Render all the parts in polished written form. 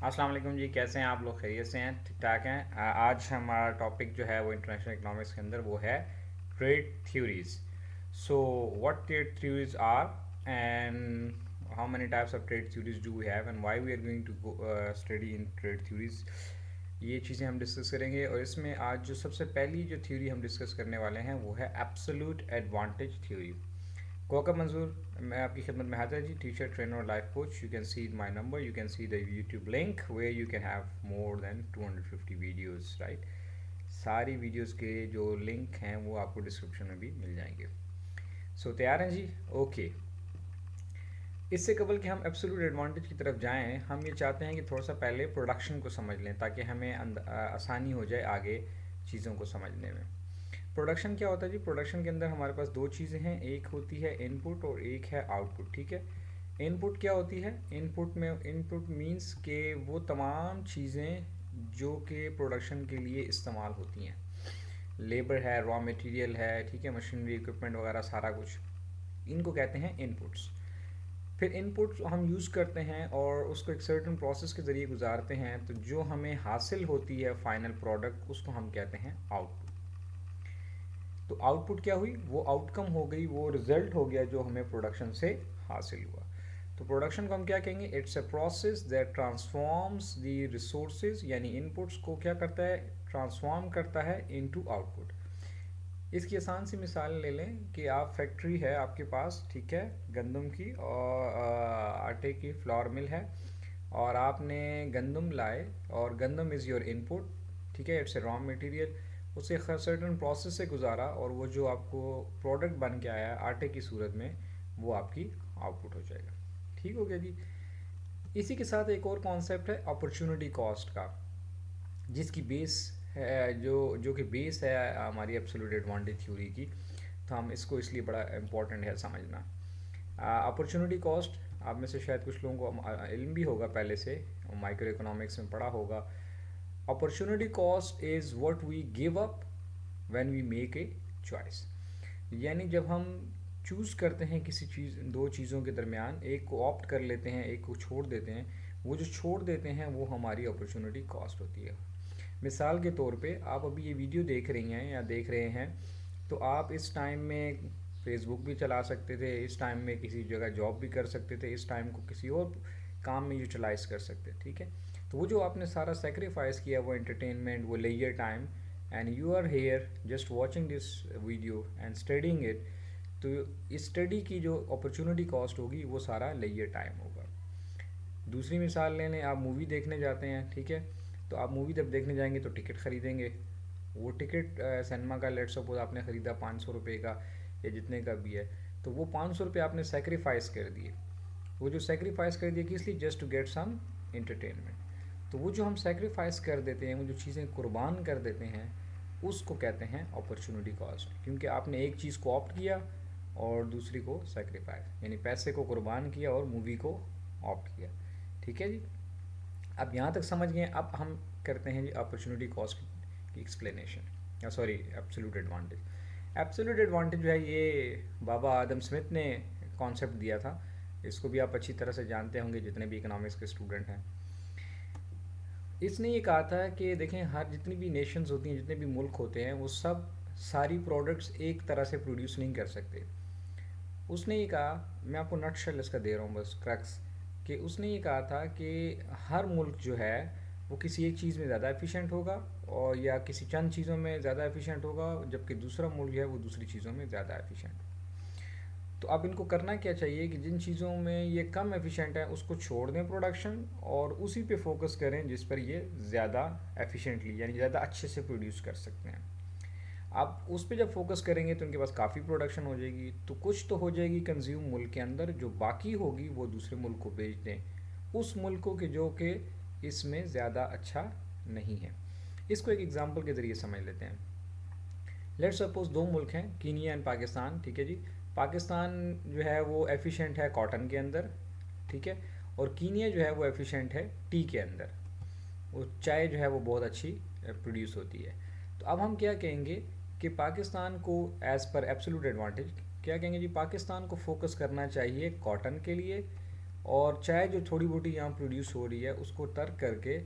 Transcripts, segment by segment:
अस्सलाम वालेकुम जी, कैसे हैं आप लोग? खैरियत से हैं? ठीक ठाक हैं? आज हमारा टॉपिक जो है वो इंटरनेशनल इकोनॉमिक्स के अंदर वो है trade theories. So what trade theories are and how many types of trade theories do we have and why we are going to study in trade theories. ये चीज़ें हम डिस्कस करेंगे और इसमें आज जो सबसे पहली जो थ्योरी हम डिस्कस करने वाले हैं वो है एब्सोल्यूट एडवांटेज थ्योरी। कोका मंजूर, मैं आपकी खिदमत में हाजिर जी, टीचर ट्रेनर और life coach. You can see my number, you can see the YouTube link where you can have more than 250 videos, right. सारी वीडियोस के जो लिंक हैं वो आपको डिस्क्रिप्शन में भी मिल जाएंगे। सो तैयार हैं जी? ओके। इससे कबल कि हम एब्सोल्यूट एडवांटेज की तरफ जाएं, हम ये चाहते हैं कि थोड़ा सा पहले प्रोडक्शन को समझ लें ताकि हमें आसानी हो जाए आगे चीज़ों को समझने में। प्रोडक्शन क्या होता है जी? प्रोडक्शन के अंदर हमारे पास दो चीज़ें हैं, एक होती है इनपुट और एक है आउटपुट, ठीक है। इनपुट क्या होती है? इनपुट मींस के वो तमाम चीज़ें जो कि प्रोडक्शन के लिए इस्तेमाल होती हैं। लेबर है, रॉ मटेरियल है, ठीक है, मशीनरी इक्विपमेंट वगैरह सारा कुछ, इनको कहते हैं इनपुट्स। फिर इनपुट हम यूज़ करते हैं और उसको एक सर्टन प्रोसेस के ज़रिए गुजारते हैं, तो जो हमें हासिल होती है फाइनल प्रोडक्ट उसको हम कहते हैं आउटपुट। तो आउटपुट क्या हुई? वो आउटकम हो गई, वो रिजल्ट हो गया जो हमें प्रोडक्शन से हासिल हुआ। तो प्रोडक्शन को हम क्या कहेंगे? It's a process that transforms the resources, यानी इनपुट्स को क्या करता है? ट्रांसफॉर्म करता है इनटू आउटपुट। इसकी आसान सी मिसाल ले लें कि आप फैक्ट्री है आपके पास, ठीक है, गंदम की और आटे की फ्लोर मिल है, और आपने गंदम लाए और गंदम इज़ योर इनपुट, ठीक है, इट्स ए रॉ मटेरियल। उसे सर्टन प्रोसेस से गुजारा और वो जो आपको प्रोडक्ट बन के आया आटे की सूरत में, वो आपकी आउटपुट हो जाएगा। ठीक हो गया जी। इसी के साथ एक और कॉन्सेप्ट है अपॉर्चुनिटी कॉस्ट का, जिसकी बेस है जो कि बेस है हमारी एब्सोल्यूट एडवांटेज थ्योरी की। तो हम इसको इसलिए बड़ा इम्पोर्टेंट है समझना। अपॉर्चुनिटी कॉस्ट, आप में से शायद कुछ लोगों को इल्म भी होगा पहले से, माइक्रो इकोनॉमिक्स में पढ़ा होगा। Opportunity cost is what we give up when we make a choice. यानी जब हम चूज़ करते हैं किसी चीज़, दो चीज़ों के दरमियान, एक को ऑप्ट कर लेते हैं, एक को छोड़ देते हैं, वो जो छोड़ देते हैं वो हमारी अपॉर्चुनिटी कॉस्ट होती है। मिसाल के तौर पे आप अभी ये वीडियो देख रही हैं या देख रहे हैं, तो आप इस टाइम में फेसबुक भी चला सकते थे, इस टाइम में किसी जगह जॉब भी कर सकते थे, इस टाइम को किसी और काम में यूटिलाइज कर सकते, ठीक है। तो वो जो आपने सारा सेक्रीफाइस किया, वो एंटरटेनमेंट, वो leisure time, and you are here just watching this video and studying it, तो इस स्टडी की जो अपॉर्चुनिटी कॉस्ट होगी वो सारा लेजर टाइम होगा। दूसरी मिसाल ले लें, आप मूवी देखने जाते हैं, ठीक है, तो आप मूवी जब देखने जाएंगे तो टिकट ख़रीदेंगे। वो टिकट सिनेमा का लेट सपोज आपने ख़रीदा 500 रुपये का या जितने का भी है, तो वो 500 रुपये आपने सेक्रीफाइस कर दिए। वो जो सेक्रीफाइस कर दिए किस लिए? Just to get some entertainment. तो वो जो हम सेक्रीफाइस कर देते हैं, वो जो चीज़ें कुर्बान कर देते हैं, उसको कहते हैं अपॉर्चुनिटी कॉस्ट, क्योंकि आपने एक चीज़ को ऑप्ट किया और दूसरी को सेक्रीफाइस, यानी पैसे को कुर्बान किया और मूवी को ऑप्ट किया। ठीक है जी। अब यहाँ तक समझ गए। अब हम करते हैं जी अपॉर्चुनिटी कॉस्ट की explanation, sorry absolute advantage. Absolute advantage जो है ये बाबा आदम स्मिथ ने कॉन्सेप्ट दिया था। इसको भी आप अच्छी तरह से जानते होंगे जितने भी इकोनॉमिक्स के स्टूडेंट हैं। इसने ये कहा था कि देखें, हर जितनी भी नेशंस होती हैं, जितने भी मुल्क होते हैं, वो सब सारी प्रोडक्ट्स एक तरह से प्रोड्यूस नहीं कर सकते। उसने ये कहा, मैं आपको नटशेल इसका दे रहा हूँ बस क्रक्स, कि उसने ये कहा था कि हर मुल्क जो है वो किसी एक चीज़ में ज़्यादा एफिशिएंट होगा और या किसी चंद चीज़ों में ज़्यादा एफिशिएंट होगा, जबकि दूसरा मुल्क जो है वो दूसरी चीज़ों में ज़्यादा एफिशिएंट। तो अब इनको करना क्या चाहिए कि जिन चीज़ों में ये कम एफिशिएंट है उसको छोड़ दें प्रोडक्शन, और उसी पे फोकस करें जिस पर ये ज़्यादा एफिशिएंटली यानी ज़्यादा अच्छे से प्रोड्यूस कर सकते हैं। आप उस पर जब फोकस करेंगे तो उनके पास काफ़ी प्रोडक्शन हो जाएगी, तो कुछ तो हो जाएगी कंज्यूम मुल्क के अंदर, जो बाकी होगी वो दूसरे मुल्क को बेच दें, उस मुल्क को कि जो कि इसमें ज़्यादा अच्छा नहीं है। इसको एक एग्जांपल के ज़रिए समझ लेते हैं। लेट्स सपोज दो मुल्क हैं, कीनिया एंड पाकिस्तान, ठीक है जी। पाकिस्तान जो है वो एफिशिएंट है कॉटन के अंदर, ठीक है, और कीनिया जो है वो एफिशिएंट है टी के अंदर। वो चाय जो है वो बहुत अच्छी प्रोड्यूस होती है। तो अब हम क्या कहेंगे कि पाकिस्तान को एज़ पर एब्सोल्यूट एडवांटेज क्या कहेंगे जी? पाकिस्तान को फोकस करना चाहिए कॉटन के लिए और चाय जो थोड़ी मोटी यहाँ प्रोड्यूस हो रही है उसको तर्क करके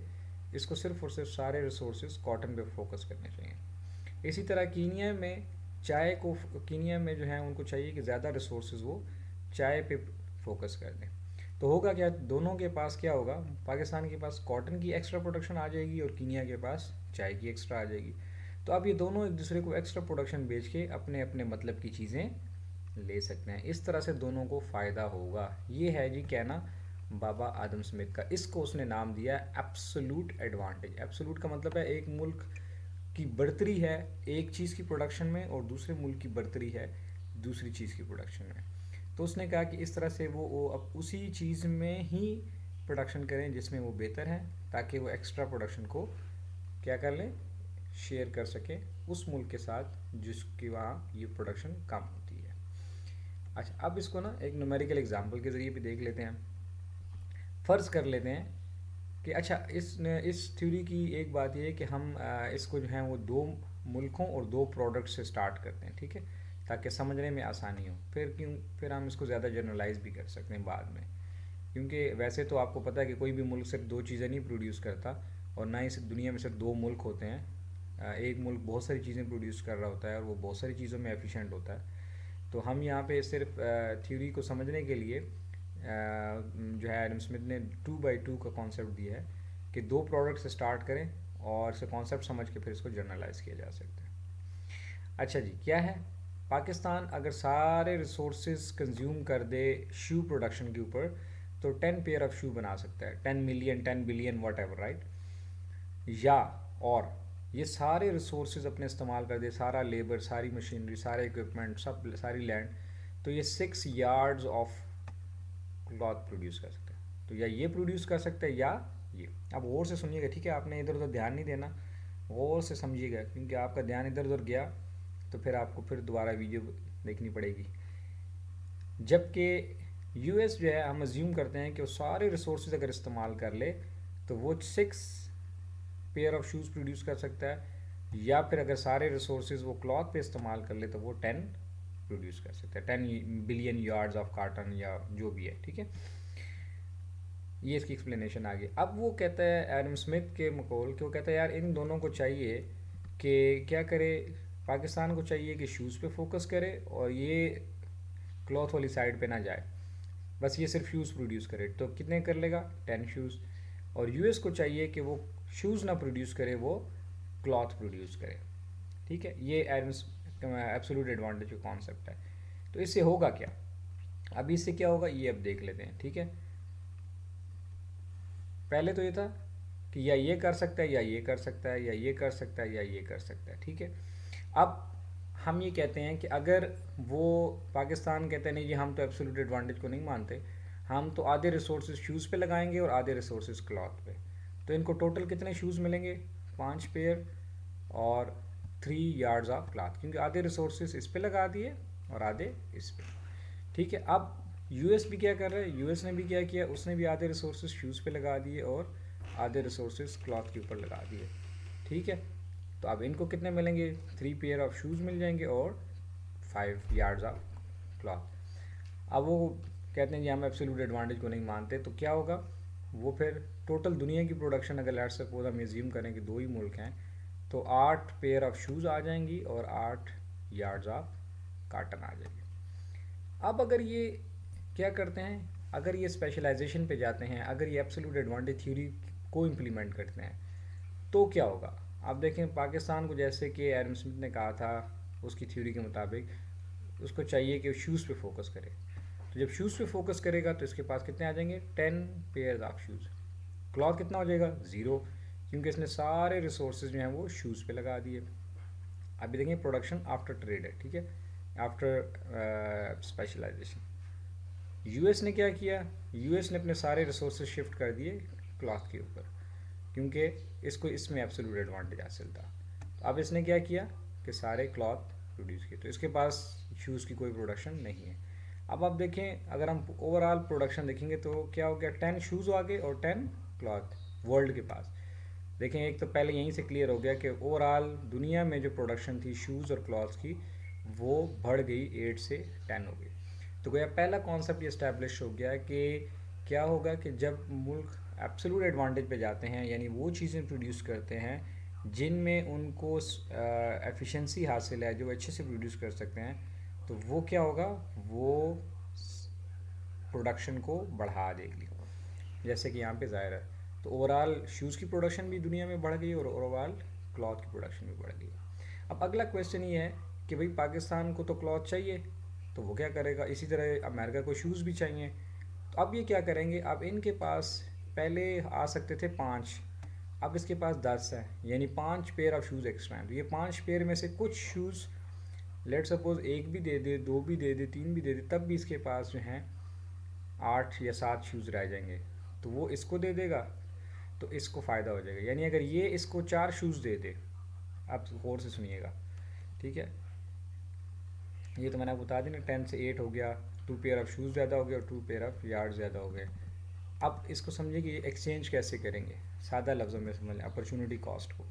इसको सिर्फ और सिर्फ सारे रिसोर्सेज कॉटन पे फोकस करने चाहिए। इसी तरह कीनिया में चाय को, कीनिया में जो है उनको चाहिए कि ज़्यादा रिसोर्सेज वो चाय पे फोकस कर दें। तो होगा क्या, दोनों के पास क्या होगा, पाकिस्तान के पास कॉटन की एक्स्ट्रा प्रोडक्शन आ जाएगी और कीनिया के पास चाय की एक्स्ट्रा आ जाएगी। तो अब ये दोनों एक दूसरे को एक्स्ट्रा प्रोडक्शन बेच के अपने अपने मतलब की चीज़ें ले सकते हैं। इस तरह से दोनों को फ़ायदा होगा। ये है जी कहना बाबा आदम स्मिथ का। इसको उसने नाम दिया एब्सोल्यूट एडवांटेज। एब्सोल्यूट का मतलब है एक मुल्क की बढ़तरी है एक चीज़ की प्रोडक्शन में और दूसरे मुल्क की बढ़तरी है दूसरी चीज़ की प्रोडक्शन में। तो उसने कहा कि इस तरह से वो अब उसी चीज़ में ही प्रोडक्शन करें जिसमें वो बेहतर हैं, ताकि वो एक्स्ट्रा प्रोडक्शन को क्या कर लें, शेयर कर सकें उस मुल्क के साथ जिसकी वहाँ ये प्रोडक्शन कम होती है। अच्छा, अब इसको ना एक न्यूमेरिकल एग्जांपल के ज़रिए भी देख लेते हैं। फ़र्ज़ कर लेते हैं कि अच्छा इस थ्योरी की एक बात ये है कि हम इसको जो है वो दो मुल्कों और दो प्रोडक्ट से स्टार्ट करते हैं, ठीक है, ताकि समझने में आसानी हो। फिर हम इसको ज़्यादा जनरलाइज भी कर सकते हैं बाद में, क्योंकि वैसे तो आपको पता है कि कोई भी मुल्क सिर्फ दो चीज़ें नहीं प्रोड्यूस करता, और ना ही सिर्फ दुनिया में सिर्फ दो मुल्क होते हैं। एक मुल्क बहुत सारी चीज़ें प्रोड्यूस कर रहा होता है और वो बहुत सारी चीज़ों में एफिशिएंट होता है। तो हम यहाँ पे सिर्फ थ्योरी को समझने के लिए जो है एडम स्मिथ ने 2x2 का कॉन्सेप्ट दिया है कि दो प्रोडक्ट से स्टार्ट करें और इसे कॉन्सेप्ट समझ के फिर इसको जर्नलाइज किया जा सकता है। अच्छा जी, क्या है, पाकिस्तान अगर सारे रिसोर्सेज कंज्यूम कर दे शू प्रोडक्शन के ऊपर तो 10 पेयर ऑफ शू बना सकता है, 10 million 10 billion what ever, right. या और ये सारे रिसोर्सेज अपने इस्तेमाल कर दे, सारा लेबर, सारी मशीनरी, सारे इक्विपमेंट, सब सारी लैंड, तो ये 6 यार्ड्स ऑफ क्लॉथ प्रोड्यूस कर सकते हैं। तो या ये प्रोड्यूस कर सकते हैं या ये। अब गौर से सुनिएगा, ठीक है, आपने इधर उधर ध्यान नहीं देना, गौर से समझिएगा, क्योंकि आपका ध्यान इधर उधर गया तो फिर आपको फिर दोबारा वीडियो देखनी पड़ेगी। जबकि यूएस जो है हम अज्यूम करते हैं कि वो सारे रिसोर्सेज अगर इस्तेमाल कर ले तो वो 6 पेयर ऑफ शूज़ प्रोड्यूस कर सकता है, या फिर अगर सारे रिसोर्सेज वो क्लॉथ पे इस्तेमाल कर ले तो वो 10 प्रोड्यूस कर सकता है, 10 बिलियन यार्ड्स ऑफ कॉटन या जो भी है, ठीक है। ये इसकी एक्सप्लेनेशन आ गई। अब वो कहता है एडम स्मिथ के मकौल कि वो कहता है यार इन दोनों को चाहिए कि क्या करे, पाकिस्तान को चाहिए कि शूज़ पे फोकस करे और ये क्लॉथ वाली साइड पे ना जाए, बस ये सिर्फ शूज़ प्रोड्यूस करे। तो कितने कर लेगा, 10 शूज़। और यूएस को चाहिए कि वो शूज़ ना प्रोड्यूस करे, वो क्लॉथ प्रोड्यूस करे, ठीक है। ये एडम्स एब्सोल्यूट एडवांटेज का कॉन्सेप्ट है। तो इससे होगा क्या, अभी इससे क्या होगा ये अब देख लेते हैं, ठीक है। पहले तो ये था कि या ये कर सकता है या ये कर सकता है या ये कर सकता है या ये कर सकता है, ठीक है। अब हम ये कहते हैं कि अगर वो पाकिस्तान कहते हैं नहीं जी हम तो एब्सोल्यूट एडवांटेज को नहीं मानते, हम तो आधे रिसोर्सेज शूज़ पे लगाएंगे और आधे रिसोर्सेज क्लॉथ पे, तो इनको टोटल कितने शूज़ मिलेंगे, 5 पेयर और 3 यार्ड्स ऑफ क्लॉथ, क्योंकि आधे रिसोर्सेज इस पे लगा दिए और आधे इस पे, ठीक है। अब यूएस भी क्या कर रहा है, यूएस ने भी क्या किया, उसने भी आधे रिसोर्सेज शूज़ पे लगा दिए और आधे रिसोर्सेज क्लॉथ के ऊपर लगा दिए, ठीक है। तो अब इनको कितने मिलेंगे, 3 पेयर ऑफ शूज़ मिल जाएंगे और 5 यार्ड्स ऑफ क्लॉथ। अब वो कहते हैं जी हम एब्सोल्यूट एडवांटेज को नहीं मानते, तो क्या होगा, वो फिर टोटल दुनिया की प्रोडक्शन अगर लेट्स सपोज हम एज्यूम करें कि दो ही मुल्क हैं, तो 8 पेयर ऑफ शूज़ आ जाएंगी और 8 यार्ड्स ऑफ काटन आ जाएगी। अब अगर ये क्या करते हैं, अगर ये स्पेशलाइजेशन पे जाते हैं, अगर ये एब्सोल्यूट एडवांटेज थ्योरी को इम्प्लीमेंट करते हैं, तो क्या होगा। आप देखें पाकिस्तान को, जैसे कि एडम स्मिथ ने कहा था उसकी थ्योरी के मुताबिक उसको चाहिए कि शूज़ पे फोकस करे, तो जब शूज़ पे फोकस करेगा तो इसके पास कितने आ जाएंगे, 10 पेयर ऑफ शूज़। क्लॉथ कितना हो जाएगा, 0, क्योंकि इसने सारे रिसोर्सेज जो हैं वो शूज़ पे लगा दिए। अभी देखें प्रोडक्शन आफ्टर ट्रेड है, ठीक है, आफ्टर स्पेशलाइजेशन। यूएस ने क्या किया, यूएस ने अपने सारे रिसोर्सेज शिफ्ट कर दिए क्लॉथ के ऊपर, क्योंकि इसको इसमें एब्सोल्यूट एडवांटेज हासिल था। तो अब इसने क्या किया कि सारे क्लॉथ प्रोड्यूस किए, तो इसके पास शूज़ की कोई प्रोडक्शन नहीं है। अब आप देखें अगर हम ओवरऑल प्रोडक्शन देखेंगे तो क्या हो गया, 10 शूज़ आ गए और 10 क्लॉथ वर्ल्ड के पास। देखें एक तो पहले यहीं से क्लियर हो गया कि ओवरऑल दुनिया में जो प्रोडक्शन थी शूज़ और क्लॉथ्स की वो बढ़ गई, 8 से 10 हो गई। तो गोया पहला कॉन्सेप्ट ये इस्टेब्लिश हो गया कि क्या होगा कि जब मुल्क एब्सोल्यूट एडवांटेज पे जाते हैं, यानी वो चीज़ें प्रोड्यूस करते हैं जिनमें उनको एफिशिएंसी हासिल है, जो अच्छे से प्रोड्यूस कर सकते हैं, तो वो क्या होगा, वो प्रोडक्शन को बढ़ा देगी। जैसे कि यहाँ पे ज़ाहिर है, तो ओवरऑल शूज़ की प्रोडक्शन भी दुनिया में बढ़ गई और ओवरऑल क्लॉथ की प्रोडक्शन भी बढ़ गई। अब अगला क्वेश्चन ये है कि भाई पाकिस्तान को तो क्लॉथ चाहिए, तो वो क्या करेगा, इसी तरह अमेरिका को शूज़ भी चाहिए। तो अब ये क्या करेंगे, अब इनके पास पहले आ सकते थे 5, अब इसके पास 10 है, यानी 5 पेयर ऑफ शूज़ एक्स्ट्रा हैं। तो ये 5 पेयर में से कुछ शूज़, लेट सपोज एक भी दे दे, दो भी दे दे, तीन भी दे दे, तब भी इसके पास जो हैं 8 या 7 शूज़ रह जाएंगे। तो वो इसको दे देगा, तो इसको फ़ायदा हो जाएगा। यानी अगर ये इसको 4 शूज़ दे दे, आप गौर से सुनिएगा, ठीक है, ये तो मैंने आपको बता दी ना, 10 से 8 हो गया, 2 पेयर ऑफ शूज़ ज़्यादा हो गया और 2 पेयर ऑफ यार्ड ज़्यादा हो गए। अब इसको समझिए कि एक्सचेंज कैसे करेंगे, सादा लफ्ज़ों में समझ लें, अपॉर्चुनिटी कॉस्ट को।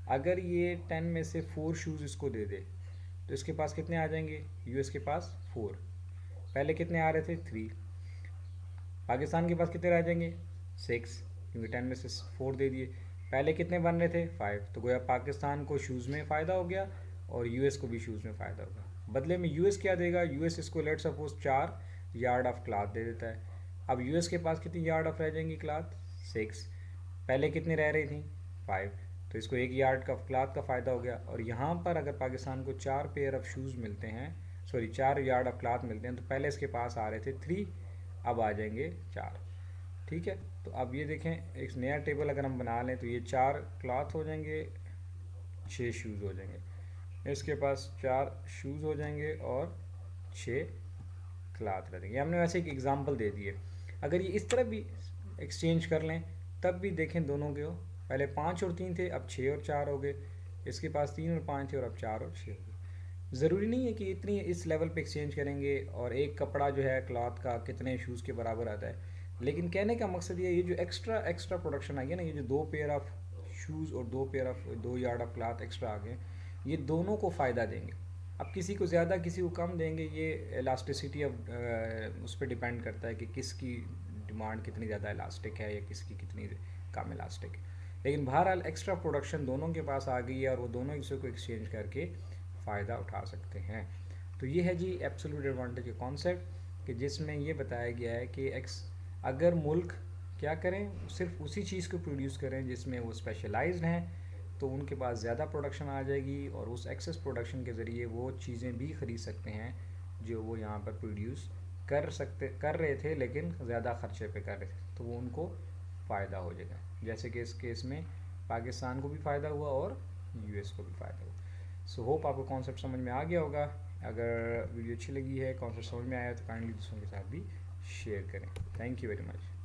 अगर ये 10 में से 4 शूज़ इसको दे दे, तो इसके पास कितने आ जाएंगे, यूएस के पास 4, पहले कितने आ रहे थे 3, पाकिस्तान के पास कितने रह जाएंगे 6, क्योंकि 10 में से 4 दे दिए। पहले कितने बन रहे थे 5, तो गोया पाकिस्तान को शूज़ में फ़ायदा हो गया और यूएस को भी शूज़ में फ़ायदा होगा। बदले में यूएस क्या देगा, यूएस इसको let suppose 4 yard of cloth दे देता है। अब यूएस के पास कितनी यार्ड ऑफ रह जाएंगी क्लॉथ, 6, पहले कितनी रह रही थी 5, तो इसको 1 यार्ड का क्लॉथ का फ़ायदा हो गया। और यहाँ पर अगर पाकिस्तान को 4 पेयर ऑफ शूज़ मिलते हैं, सॉरी 4 यार्ड ऑफ क्लॉथ मिलते हैं, तो पहले इसके पास आ रहे थे 3, अब आ जाएंगे 4, ठीक है। तो अब ये देखें, एक नया टेबल अगर हम बना लें, तो ये 4 क्लॉथ हो जाएंगे, 6 शूज़ हो जाएंगे, इसके पास 4 शूज़ हो जाएंगे और 6 क्लॉथ रह जाएंगे। हमने वैसे एक एग्जांपल दे दी है। अगर ये इस तरह भी एक्सचेंज कर लें, तब भी देखें दोनों के हो, पहले 5 और 3 थे, अब 6 और 4 हो गए, इसके पास 3 और 5 थे और अब 4 और 6 हो गए। ज़रूरी नहीं है कि इतनी इस लेवल पे एक्सचेंज करेंगे और एक कपड़ा जो है क्लॉथ का कितने शूज़ के बराबर आता है। लेकिन कहने का मकसद ये जो एक्स्ट्रा प्रोडक्शन आई है ना, ये जो 2 पेयर ऑफ शूज़ और 2 यार्ड ऑफ क्लॉथ एक्स्ट्रा आ गए, ये दोनों को फ़ायदा देंगे। अब किसी को ज़्यादा किसी को कम देंगे, ये इलास्टिसिटी ऑफ उस पर डिपेंड करता है कि किसकी डिमांड कितनी ज़्यादा इलास्टिक है या किसकी कितनी कम इलास्टिक है। लेकिन बहरहाल एक्स्ट्रा प्रोडक्शन दोनों के पास आ गई है और वो दोनों एक दूसरे को एक्सचेंज करके फ़ायदा उठा सकते हैं। तो ये है जी एब्सोल्यूट एडवांटेज का कॉन्सेप्ट, कि जिसमें ये बताया गया है कि अगर मुल्क क्या करें, सिर्फ उसी चीज़ को प्रोड्यूस करें जिसमें वो स्पेशलाइज्ड हैं, तो उनके पास ज़्यादा प्रोडक्शन आ जाएगी और उस एक्सेस प्रोडक्शन के ज़रिए वो चीज़ें भी ख़रीद सकते हैं जो वो यहाँ पर प्रोड्यूस कर रहे थे, लेकिन ज़्यादा ख़र्चे पे कर रहे थे, तो वो उनको फ़ायदा हो जाएगा। जैसे कि इस केस में पाकिस्तान को भी फ़ायदा हुआ और यूएस को भी फ़ायदा हुआ। सो होप आपको कॉन्सेप्ट समझ में आ गया होगा। अगर वीडियो अच्छी लगी है, कॉन्सेप्ट समझ में आया, तो काइंडली दूसरों के साथ भी शेयर करें। Thank you very much.